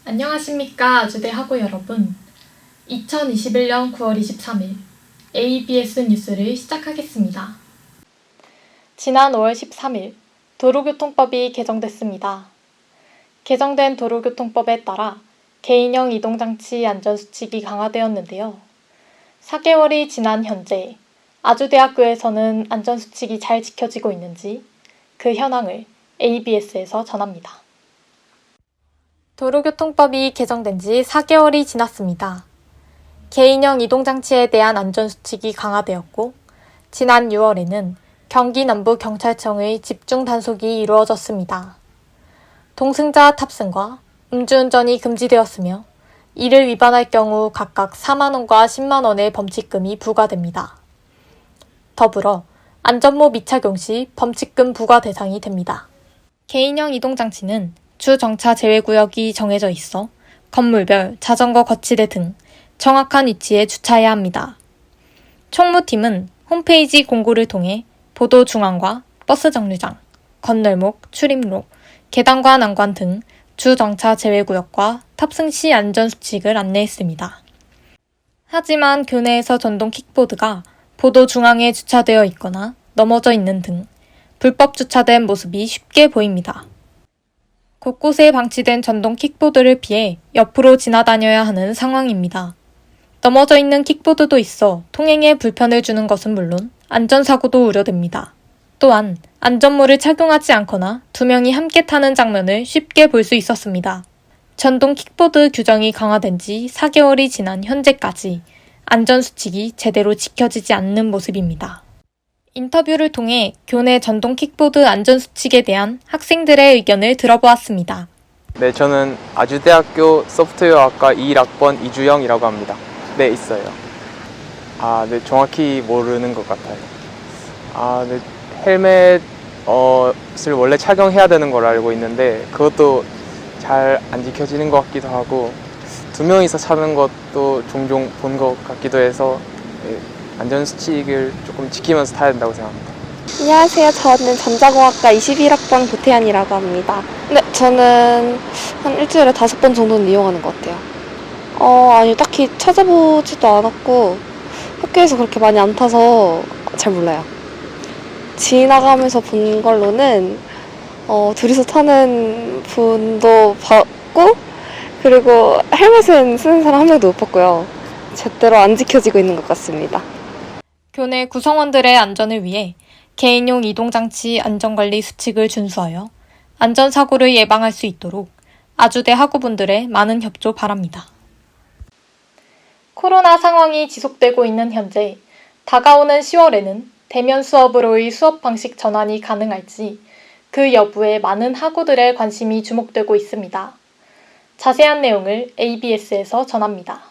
안녕하십니까 아주대 학우 여러분. 2021년 9월 23일 ABS 뉴스를 시작하겠습니다. 지난 5월 13일 도로교통법이 개정됐습니다. 개정된 도로교통법에 따라 개인형 이동장치 안전수칙이 강화되었는데요. 4개월이 지난 현재 아주대학교에서는 안전수칙이 잘 지켜지고 있는지 그 현황을 ABS에서 전합니다. 도로교통법이 개정된 지 4개월이 지났습니다. 개인형 이동장치에 대한 안전수칙이 강화되었고, 지난 6월에는 경기 남부경찰청의 집중 단속이 이루어졌습니다. 동승자 탑승과 음주운전이 금지되었으며, 이를 위반할 경우 각각 4만원과 10만원의 범칙금이 부과됩니다. 더불어 안전모 미착용 시 범칙금 부과 대상이 됩니다. 개인형 이동장치는 주정차 제외구역이 정해져 있어 건물별 자전거 거치대 등 정확한 위치에 주차해야 합니다. 총무팀은 홈페이지 공고를 통해 보도 중앙과 버스 정류장, 건널목, 출입로, 계단과 난관 등 주정차 제외구역과 탑승 시 안전수칙을 안내했습니다. 하지만 교내에서 전동 킥보드가 보도 중앙에 주차되어 있거나 넘어져 있는 등 불법 주차된 모습이 쉽게 보입니다. 곳곳에 방치된 전동 킥보드를 피해 옆으로 지나다녀야 하는 상황입니다. 넘어져 있는 킥보드도 있어 통행에 불편을 주는 것은 물론 안전사고도 우려됩니다. 또한 안전모를 착용하지 않거나 2명이 함께 타는 장면을 쉽게 볼 수 있었습니다. 전동 킥보드 규정이 강화된 지 4개월이 지난 현재까지 안전수칙이 제대로 지켜지지 않는 모습입니다. 인터뷰를 통해 교내 전동 킥보드 안전수칙에 대한 학생들의 의견을 들어보았습니다. 네, 저는 아주대학교 소프트웨어학과 21학번 이주영이라고 합니다. 네, 있어요. 네, 정확히 모르는 것 같아요. 네, 헬멧을 원래 착용해야 되는 걸 알고 있는데 그것도 잘 안 지켜지는 것 같기도 하고 2명이서 타는 것도 종종 본 것 같기도 해서 네, 안전수칙을 조금 지키면서 타야 된다고 생각합니다. 안녕하세요. 저는 전자공학과 21학번 고태연이라고 합니다. 네, 저는 한 일주일에 5번 정도는 이용하는 것 같아요. 아니, 딱히 찾아보지도 않았고 학교에서 그렇게 많이 안 타서 잘 몰라요. 지나가면서 본 걸로는 둘이서 타는 분도 봤고, 그리고 헬멧은 쓰는 사람 한 명도 못 봤고요. 제대로 안 지켜지고 있는 것 같습니다. 교내 구성원들의 안전을 위해 개인용 이동장치 안전관리 수칙을 준수하여 안전사고를 예방할 수 있도록 아주대 학우분들의 많은 협조 바랍니다. 코로나 상황이 지속되고 있는 현재 다가오는 10월에는 대면 수업으로의 수업 방식 전환이 가능할지 그 여부에 많은 학우들의 관심이 주목되고 있습니다. 자세한 내용을 ABS에서 전합니다.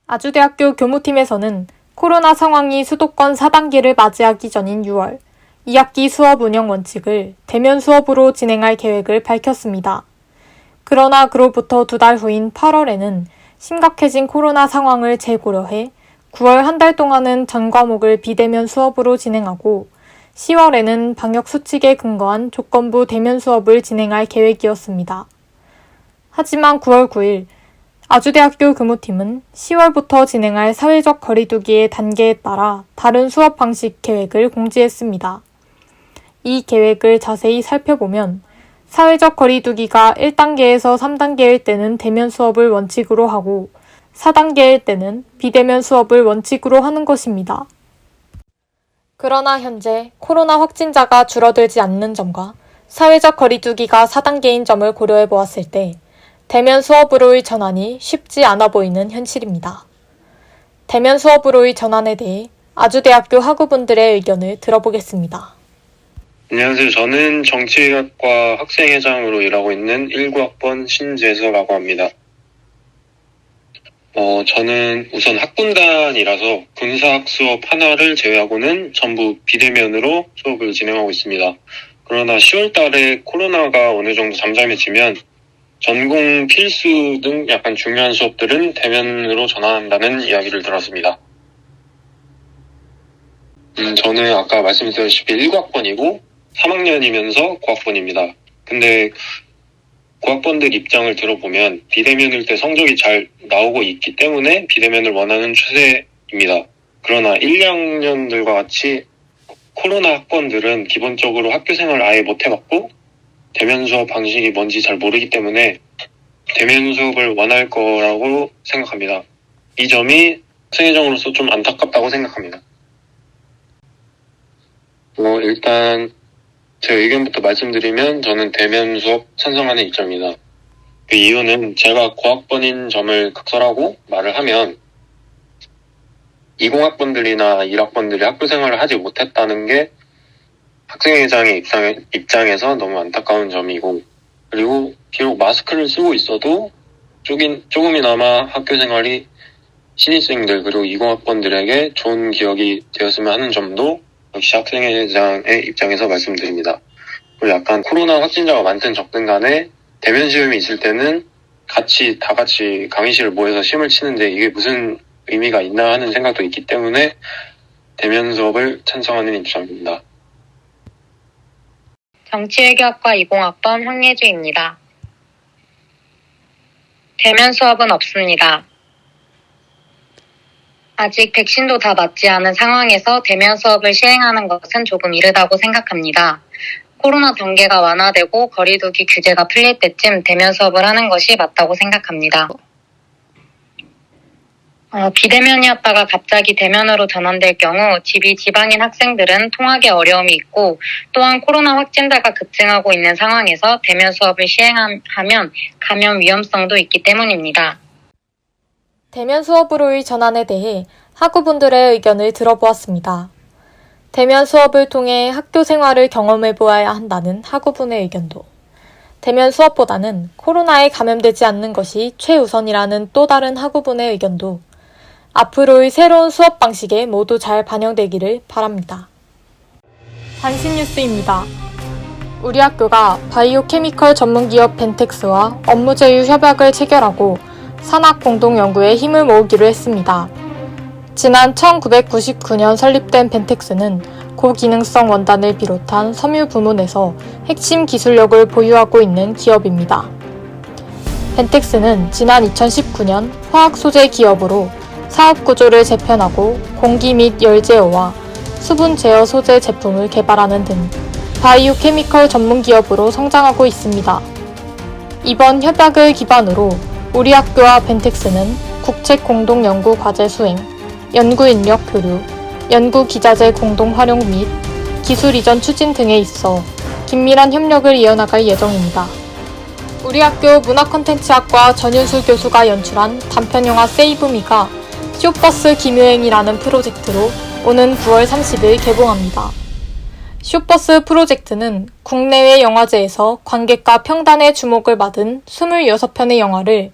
아주대학교 교무팀에서는 코로나 상황이 수도권 4단계를 맞이하기 전인 6월 2학기 수업 운영 원칙을 대면 수업으로 진행할 계획을 밝혔습니다. 그러나 그로부터 2달 후인 8월에는 심각해진 코로나 상황을 재고려해 9월 한 달 동안은 전 과목을 비대면 수업으로 진행하고 10월에는 방역 수칙에 근거한 조건부 대면 수업을 진행할 계획이었습니다. 하지만 9월 9일 아주대학교 교무팀은 10월부터 진행할 사회적 거리두기의 단계에 따라 다른 수업 방식 계획을 공지했습니다. 이 계획을 자세히 살펴보면 사회적 거리두기가 1단계에서 3단계일 때는 대면 수업을 원칙으로 하고 4단계일 때는 비대면 수업을 원칙으로 하는 것입니다. 그러나 현재 코로나 확진자가 줄어들지 않는 점과 사회적 거리두기가 4단계인 점을 고려해 보았을 때 대면 수업으로의 전환이 쉽지 않아 보이는 현실입니다. 대면 수업으로의 전환에 대해 아주대학교 학우분들의 의견을 들어보겠습니다. 안녕하세요. 저는 정치학과 학생회장으로 일하고 있는 19학번 신재서라고 합니다. 저는 우선 학군단이라서 군사학 수업 하나를 제외하고는 전부 비대면으로 수업을 진행하고 있습니다. 그러나 10월 달에 코로나가 어느 정도 잠잠해지면 전공 필수 등 약간 중요한 수업들은 대면으로 전환한다는 이야기를 들었습니다. 저는 아까 말씀드렸다시피 1학번이고 3학년이면서 고학번입니다. 근데 고학번들 입장을 들어보면 비대면일 때 성적이 잘 나오고 있기 때문에 비대면을 원하는 추세입니다. 그러나 1, 2학년들과 같이 코로나 학번들은 기본적으로 학교 생활을 아예 못 해봤고 대면 수업 방식이 뭔지 잘 모르기 때문에 대면 수업을 원할 거라고 생각합니다. 이 점이 학생회장으로서 좀 안타깝다고 생각합니다. 일단 제 의견부터 말씀드리면 저는 대면 수업 찬성하는 입장입니다. 그 이유는 제가 고학번인 점을 각설하고 말을 하면 20학번들이나 1학번들이 학교 생활을 하지 못했다는 게 학생회장의 입장에서 너무 안타까운 점이고, 그리고 비록 마스크를 쓰고 있어도 조금이나마 학교 생활이 신입생들 그리고 20학번들에게 좋은 기억이 되었으면 하는 점도 역시 학생회장의 입장에서 말씀드립니다. 그리고 약간 코로나 확진자가 많든 적든 간에 대면 시험이 있을 때는 다 같이 강의실을 모여서 시험을 치는데 이게 무슨 의미가 있나 하는 생각도 있기 때문에 대면 수업을 찬성하는 입장입니다. 정치외교학과 20학번 황예주입니다. 대면 수업은 없습니다. 아직 백신도 다 맞지 않은 상황에서 대면 수업을 시행하는 것은 조금 이르다고 생각합니다. 코로나 경계가 완화되고 거리두기 규제가 풀릴 때쯤 대면 수업을 하는 것이 맞다고 생각합니다. 비대면이었다가 갑자기 대면으로 전환될 경우 집이 지방인 학생들은 통학에 어려움이 있고 또한 코로나 확진자가 급증하고 있는 상황에서 대면 수업을 시행하면 감염 위험성도 있기 때문입니다. 대면 수업으로의 전환에 대해 학우분들의 의견을 들어보았습니다. 대면 수업을 통해 학교 생활을 경험해 보아야 한다는 학우분의 의견도, 대면 수업보다는 코로나에 감염되지 않는 것이 최우선이라는 또 다른 학우분의 의견도 앞으로의 새로운 수업 방식에 모두 잘 반영되기를 바랍니다. 단신 뉴스입니다. 우리 학교가 바이오케미컬 전문기업 벤텍스와 업무 제휴 협약을 체결하고 산학 공동 연구에 힘을 모으기로 했습니다. 지난 1999년 설립된 벤텍스는 고기능성 원단을 비롯한 섬유 부문에서 핵심 기술력을 보유하고 있는 기업입니다. 벤텍스는 지난 2019년 화학 소재 기업으로 사업 구조를 재편하고 공기 및 열 제어와 수분 제어 소재 제품을 개발하는 등 바이오 케미컬 전문 기업으로 성장하고 있습니다. 이번 협약을 기반으로 우리 학교와 벤텍스는 국책 공동 연구 과제 수행, 연구 인력 교류, 연구 기자재 공동 활용 및 기술 이전 추진 등에 있어 긴밀한 협력을 이어나갈 예정입니다. 우리 학교 문화콘텐츠학과 전윤수 교수가 연출한 단편영화 세이브미가 쇼버스 김효행이라는 프로젝트로 오는 9월 30일 개봉합니다. 쇼버스 프로젝트는 국내외 영화제에서 관객과 평단의 주목을 받은 26편의 영화를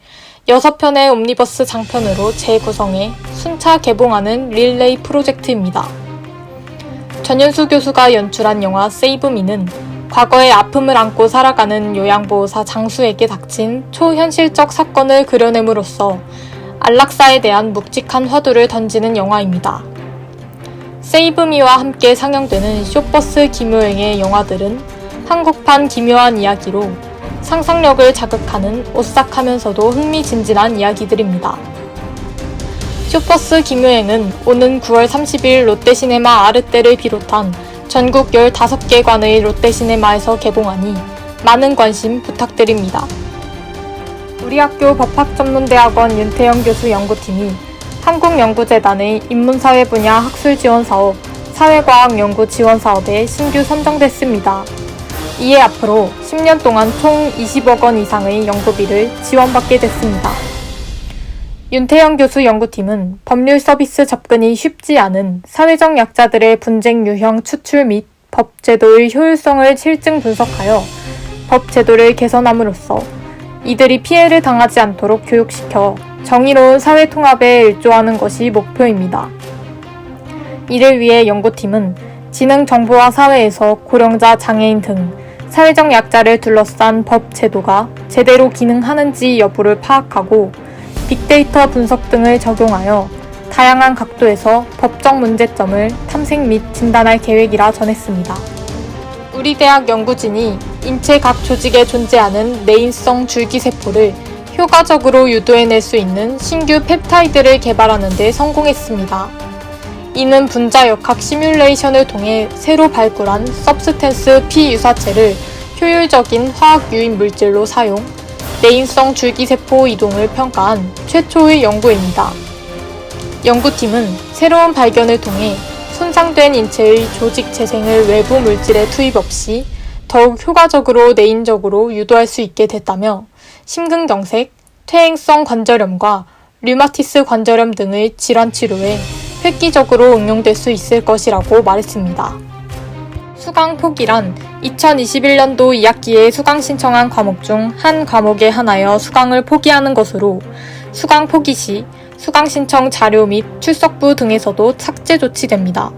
6편의 옴니버스 장편으로 재구성해 순차 개봉하는 릴레이 프로젝트입니다. 전윤수 교수가 연출한 영화 세이브미는 과거의 아픔을 안고 살아가는 요양보호사 장수에게 닥친 초현실적 사건을 그려냄으로써 안락사에 대한 묵직한 화두를 던지는 영화입니다. 세이브미와 함께 상영되는 쇼버스 김효행의 영화들은 한국판 기묘한 이야기로 상상력을 자극하는 오싹하면서도 흥미진진한 이야기들입니다. 쇼버스 김효행은 오는 9월 30일 롯데시네마 아르떼를 비롯한 전국 15개관의 롯데시네마에서 개봉하니 많은 관심 부탁드립니다. 우리 학교 법학전문대학원 윤태영 교수 연구팀이 한국연구재단의 인문사회 분야 학술 지원 사업, 사회과학 연구 지원 사업에 신규 선정됐습니다. 이에 앞으로 10년 동안 총 20억 원 이상의 연구비를 지원받게 됐습니다. 윤태영 교수 연구팀은 법률 서비스 접근이 쉽지 않은 사회적 약자들의 분쟁 유형 추출 및 법 제도의 효율성을 실증 분석하여 법 제도를 개선함으로써 이들이 피해를 당하지 않도록 교육시켜 정의로운 사회 통합에 일조하는 것이 목표입니다. 이를 위해 연구팀은 지능 정보화 사회에서 고령자, 장애인 등 사회적 약자를 둘러싼 법 제도가 제대로 기능하는지 여부를 파악하고 빅데이터 분석 등을 적용하여 다양한 각도에서 법적 문제점을 탐색 및 진단할 계획이라 전했습니다. 우리 대학 연구진이 인체 각 조직에 존재하는 내인성 줄기세포를 효과적으로 유도해낼 수 있는 신규 펩타이드를 개발하는 데 성공했습니다. 이는 분자역학 시뮬레이션을 통해 새로 발굴한 서브스텐스 P 유사체를 효율적인 화학 유인 물질로 사용, 내인성 줄기세포 이동을 평가한 최초의 연구입니다. 연구팀은 새로운 발견을 통해 손상된 인체의 조직 재생을 외부 물질에 투입 없이 더욱 효과적으로 내인적으로 유도할 수 있게 됐다며 심근경색, 퇴행성 관절염과 류마티스 관절염 등의 질환 치료에 획기적으로 응용될 수 있을 것이라고 말했습니다. 수강 포기란 2021년도 2학기에 수강 신청한 과목 중 한 과목에 한하여 수강을 포기하는 것으로 수강 포기 시 수강 신청 자료 및 출석부 등에서도 삭제 조치됩니다.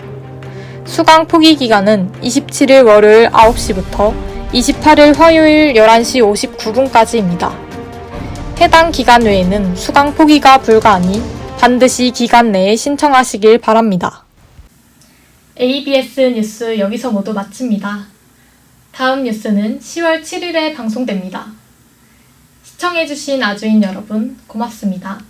수강 포기 기간은 27일 월요일 9시부터 28일 화요일 11시 59분까지입니다. 해당 기간 외에는 수강 포기가 불가하니 반드시 기간 내에 신청하시길 바랍니다. ABS 뉴스 여기서 모두 마칩니다. 다음 뉴스는 10월 7일에 방송됩니다. 시청해주신 아주인 여러분 고맙습니다.